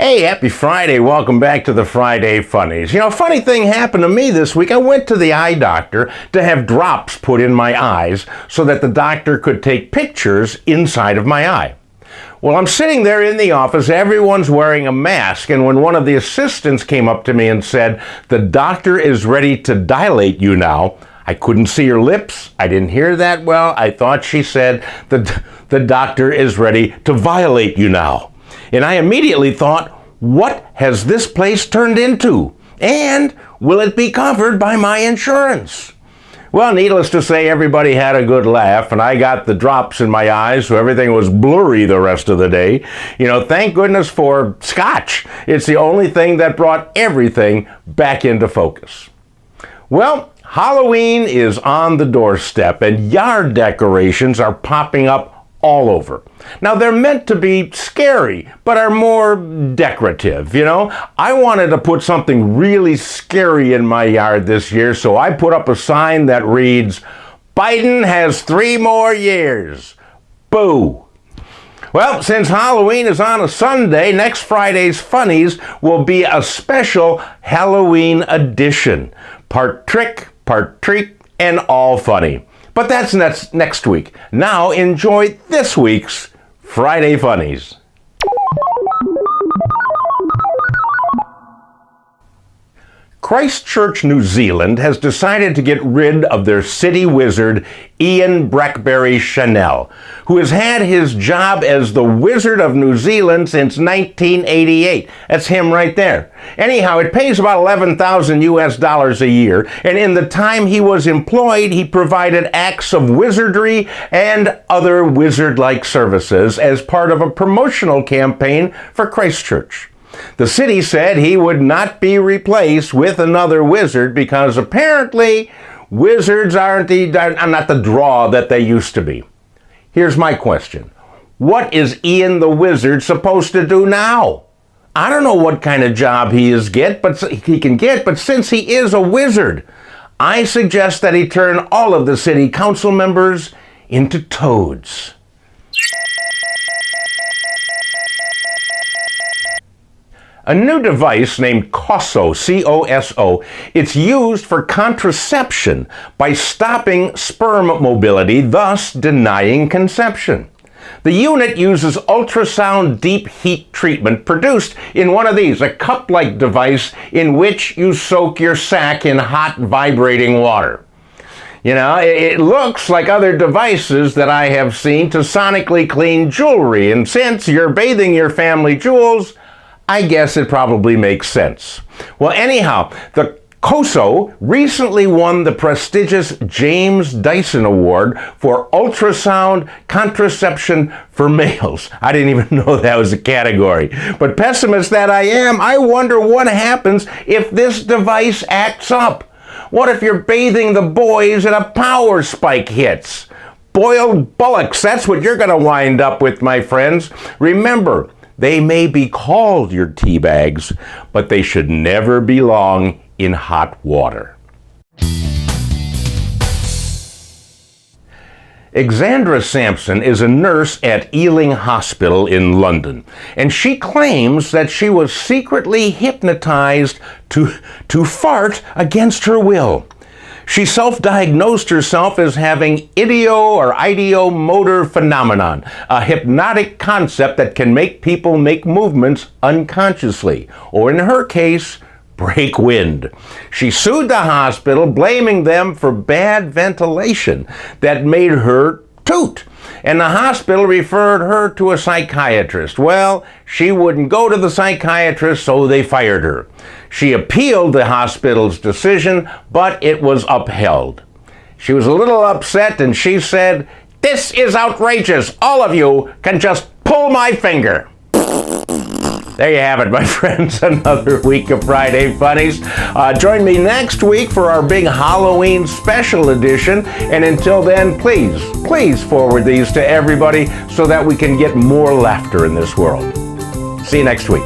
Hey, happy Friday. Welcome back to the Friday Funnies. You know, funny thing happened to me this week. I went to the eye doctor to have drops put in my eyes so that the doctor could take pictures inside of my eye. Well, I'm sitting there in the office, everyone's wearing a mask, and when one of the assistants came up to me and said, "The doctor is ready to dilate you now," I couldn't see her lips. I didn't hear that well. I thought she said, the doctor is ready to violate you now. And I immediately thought, what has this place turned into? And will it be covered by my insurance? Well, needless to say, everybody had a good laugh, and I got the drops in my eyes, so everything was blurry the rest of the day. You know, thank goodness for scotch. It's the only thing that brought everything back into focus. Well, Halloween is on the doorstep, and yard decorations are popping up all over. Now, they're meant to be scary, but are more decorative, you know? I wanted to put something really scary in my yard this year, so I put up a sign that reads, "Biden has 3 more years. Boo." Well, since Halloween is on a Sunday, next Friday's Funnies will be a special Halloween edition. Part trick, part treat, and all funny. But that's next week. Now enjoy this week's Friday Funnies. Christchurch, New Zealand has decided to get rid of their city wizard, Ian Blackberry Chanel, who has had his job as the Wizard of New Zealand since 1988. That's him right there. Anyhow, it pays about $11,000 a year, and in the time he was employed, he provided acts of wizardry and other wizard-like services as part of a promotional campaign for Christchurch. The city said he would not be replaced with another wizard because apparently wizards are not the draw that they used to be. Here's my question. What is Ian the Wizard supposed to do now? I don't know what kind of job he can get, but since he is a wizard, I suggest that he turn all of the city council members into toads. A new device named COSO, C-O-S-O, it's used for contraception by stopping sperm mobility, thus denying conception. The unit uses ultrasound deep heat treatment produced in one of these, a cup-like device in which you soak your sack in hot, vibrating water. You know, it looks like other devices that I have seen to sonically clean jewelry, and since you're bathing your family jewels, I guess it probably makes sense. Well, anyhow, the COSO recently won the prestigious James Dyson Award for ultrasound contraception for males. I didn't even know that was a category. But pessimist that I am, I wonder what happens if this device acts up. What if you're bathing the boys and a power spike hits? Boiled bullocks, that's what you're going to wind up with, my friends. Remember, they may be called your tea bags, but they should never belong in hot water. Alexandra Sampson is a nurse at Ealing Hospital in London, and she claims that she was secretly hypnotized to fart against her will. She self-diagnosed herself as having ideomotor phenomenon, a hypnotic concept that can make people make movements unconsciously, or in her case, break wind. She sued the hospital, blaming them for bad ventilation that made her toot. And the hospital referred her to a psychiatrist. Well, she wouldn't go to the psychiatrist, so they fired her. She appealed the hospital's decision, but it was upheld. She was a little upset, and she said, "This is outrageous. All of you can just pull my finger." There you have it, my friends, another week of Friday Funnies. Join me next week for our big Halloween special edition. And until then, please forward these to everybody so that we can get more laughter in this world. See you next week.